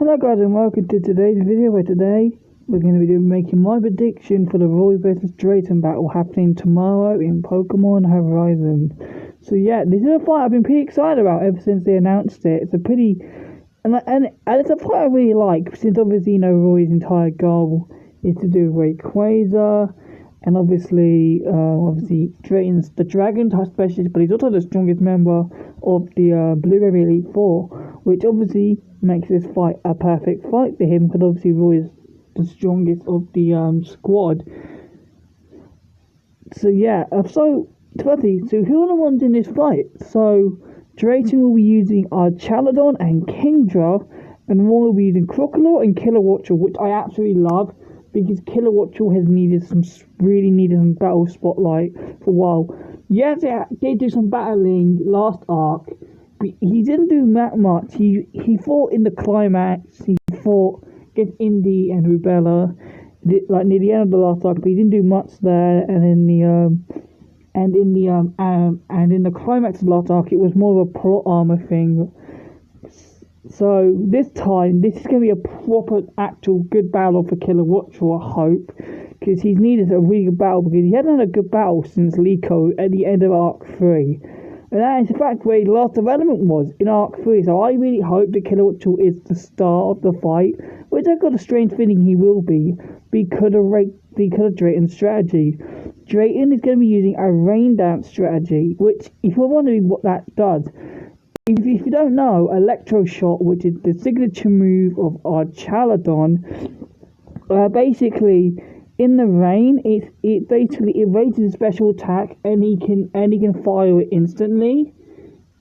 Hello guys and welcome to today's video where today we're going to be making my prediction for the Roy vs Drayton battle happening tomorrow in Pokemon Horizon. So yeah, this is a fight I've been pretty excited about ever since they announced it. It's a pretty... And it's a fight I really like, since obviously Roy's entire goal is to do Rayquaza, and obviously Drayton's the Dragon type specialist, but he's also the strongest member of the Blueberry Elite Four, which obviously makes this fight a perfect fight for him, because obviously Roy is the strongest of the squad. So yeah, so who are the ones in this fight? So Drayton will be using Chaladon and Kingdra, and Roy will be using Crocodile and Kilowattrel, which I absolutely love, because Kilowattrel has really needed some battle spotlight for a while. Yes, they did do some battling last arc, but he didn't do that much. He fought in the climax. He fought against Indy and Rubella, like near the end of the last arc, but he didn't do much there. And in the climax of the last arc, it was more of a plot armor thing. So this time, this is going to be a proper, actual good battle for Kilowattrel, I hope, because he's needed a really good battle, because he hasn't had a good battle since Liko at the end of Arc 3. And that is in fact where his last development was, in Arc 3, so I really hope that Kilowattrel is the star of the fight, which I've got a strange feeling he will be, because of Drayton's strategy. Drayton is going to be using a Rain Dance strategy, which, if you're wondering what that does, if you don't know, Electro Shot, which is the signature move of our Chaladon, basically in the rain, it raises a special attack, and he can fire it instantly.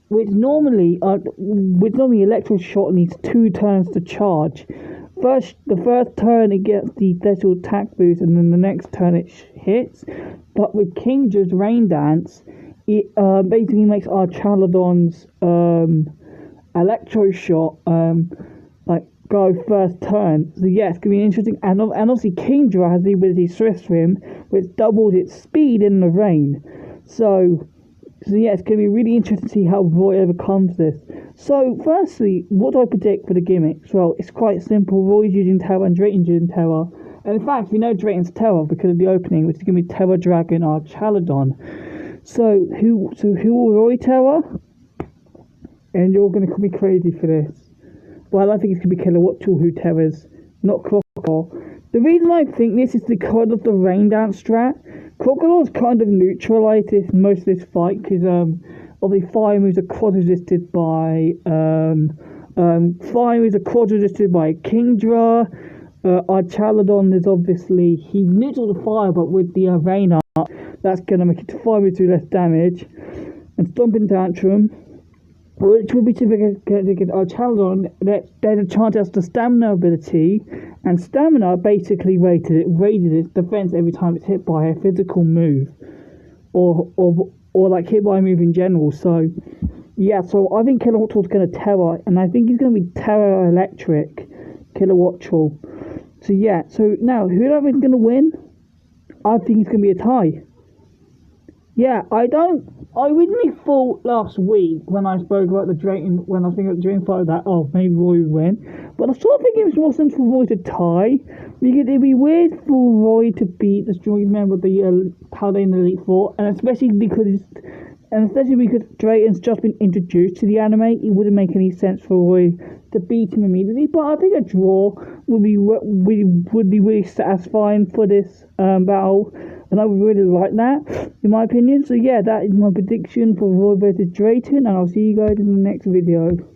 Which normally Electro Shot needs 2 turns to charge. The first turn it gets the special attack boost, and then the next turn it hits. But with Kingdra's Rain Dance, it basically makes our Chaladon's Electro Shot go first turn. So yeah, it's going to be interesting. And obviously Kingdra has the ability Swift Swim, which doubles its speed in the rain. So yeah, it's going to be really interesting to see how Roy overcomes this. So firstly, what do I predict for the gimmicks? Well, it's quite simple. Roy's using Terra and Drayton's using Terra. And in fact, we know Drayton's Terra because of the opening, which is going to be Terra Dragon or Chaladon. So who will Roy Terra? And you're going to call me crazy for this. Well, I think it's going to be Kilowattrel who Terras, not Crocodile. The reason I think this is because of the Rain Dance strat. Crocodile's kind of neutralised most of this fight, because obviously fire moves are quad resisted by Kingdra. Our Chaladon is obviously, he's neutral to fire, but with the Rain Art, that's going to make it fire moves do less damage. And Stomping Tantrum, which will be significant against our Chaladon. There's a chance as the Stamina ability, and Stamina basically raises its defense every time it's hit by a physical move, or like hit by a move in general. So yeah, so I think Kilowattrel's going to Terra, and I think he's going to be Terra Electric Kilowattrel. So yeah, so now who do I think is going to win? I think it's going to be a tie. Yeah, I originally thought last week when I spoke about the Drayton, when I was thinking about the Drayton fight, that maybe Roy would win. But I sort of think it was more sense for Roy to tie, because it'd be weird for Roy to beat the strongest member of the Paladin Elite Four, and especially because Drayton's just been introduced to the anime, it wouldn't make any sense for Roy to beat him immediately. But I think a draw would be really satisfying for this battle. And I would really like that, in my opinion. So yeah, that is my prediction for Roy vs Drayton, and I'll see you guys in the next video.